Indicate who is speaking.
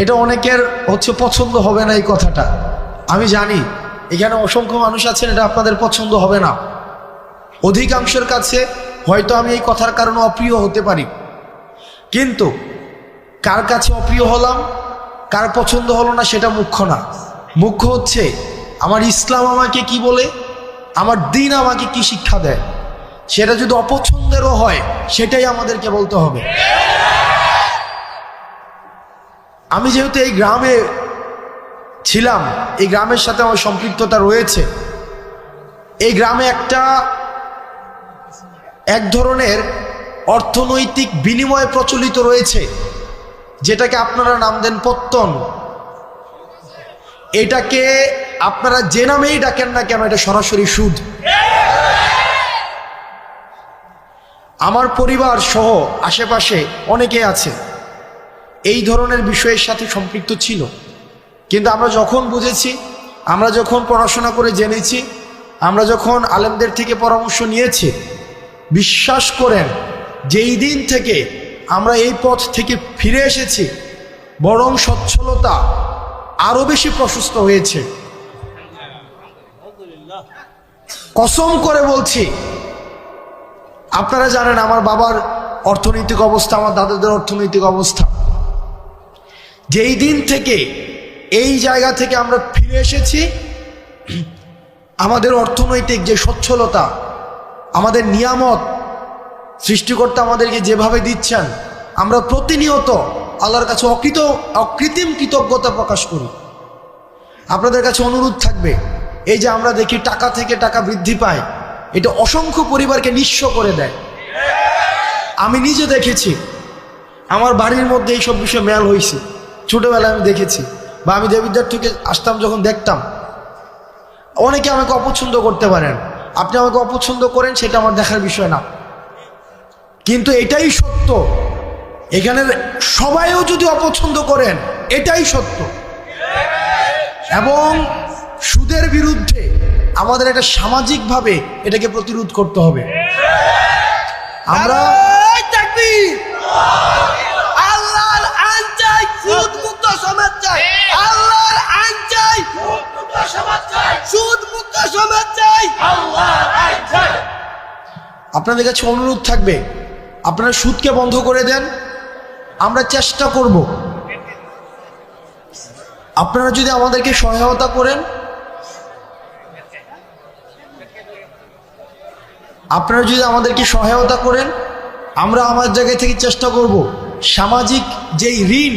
Speaker 1: এটা অনেকের পছন্দ হবে না এই কথাটা, আমি জানি। এখানে অসংখ্য মানুষ আছেন, এটা আপনাদের পছন্দ হবে না। অধিকাংশের কাছে হয়তো আমি এই কথার কারণে অপ্রিয় হতে পারি, কিন্তু কার কাছে অপ্রিয় হলাম, কার পছন্দ হলো না সেটা মুখ্য না। মুখ্য হচ্ছে আমার ইসলাম আমাকে কি বলে, আমার দ্বীন আমাকে কি শিক্ষা দেয়। সেটা যদি অপছন্দেরও হয় সেটাই আমাদেরকে বলতে হবে। আমি যেহেতু এই গ্রামে ছিলাম, এই গ্রামের সাথে আমার সম্পৃক্ততা রয়েছে। এই গ্রামে এক ধরনের অর্থনৈতিক বিনিময় প্রচলিত রয়েছে, যেটাকে আপনারা নাম দেন পত্তন। এটাকে আপনারা যে নামেই ডাকেন না কেন, এটা সরাসরি সুদ। আমার পরিবার সহ আশেপাশে অনেকে আছে এই ধরনের বিষয়ের সাথে সম্পৃক্ত ছিল, কিন্তু আমরা যখন বুঝেছি, আমরা যখন পড়াশোনা করে জেনেছি, আমরা যখন আলেমদের থেকে পরামর্শ নিয়েছি, বিশ্বাস করেন যেই দিন থেকে আমরা এই পথ থেকে ফিরে এসেছি, বরং সচ্ছলতা আরো বেশি প্রশস্ত হয়েছে। কসম করে বলছি, আপনারা জানেন আমার বাবার অর্থনৈতিক অবস্থা, আমার দাদাদের অর্থনৈতিক অবস্থা। যেই দিন থেকে এই জায়গা থেকে আমরা ফিরে এসেছি, আমাদের অর্থনৈতিক যে সচ্ছলতা, আমাদের নিয়ামত সৃষ্টিকর্তা আমাদেরকে যেভাবে দিচ্ছেন, আমরা প্রতিনিয়ত আল্লাহর কাছে অকৃত্রিম কৃতজ্ঞতা প্রকাশ করি। আপনাদের কাছে অনুরোধ থাকবে, এই যে আমরা দেখি টাকা থেকে টাকা বৃদ্ধি পায়, এটা অসংখ্য পরিবারকে নিঃস্ব করে দেয়। আমি নিজে দেখেছি, আমার বাড়ির মধ্যে এইসব বিষয়ে মেল হয়েছে, ছোটবেলায় আমি দেখেছি, বা আমি দেবিদ্বার থেকে আসতাম যখন দেখতাম। অনেকে আমাকে অপছন্দ করতে পারেন, আপনি আমাকে অপছন্দ করেন, সেটা আমার দেখার বিষয় না, কিন্তু এটাই সত্য। এখানের সবাইও যদি অপছন্দ করেন, এটাই সত্য। এবং সুদের বিরুদ্ধে আমাদের একটা সামাজিকভাবে এটাকে প্রতিরোধ করতে হবে। আমরা
Speaker 2: আল্লাহর আইন চাই, সুদ মুক্ত সমাজ চাই। আল্লাহর আইন চাই, সুদ মুক্ত সমাজ চাই। সুদ মুক্ত সমাজ চাই, আল্লাহর আইন চাই।
Speaker 1: আপনাদের কাছে অনুরোধ থাকবে, আপনারা সুদকে বন্ধ করে দেন, আমরা চেষ্টা করব। আপনারা যদি আমাদেরকে সহায়তা করেন, আমরা আমার জায়গা থেকে চেষ্টা করব সামাজিক যেই ঋণ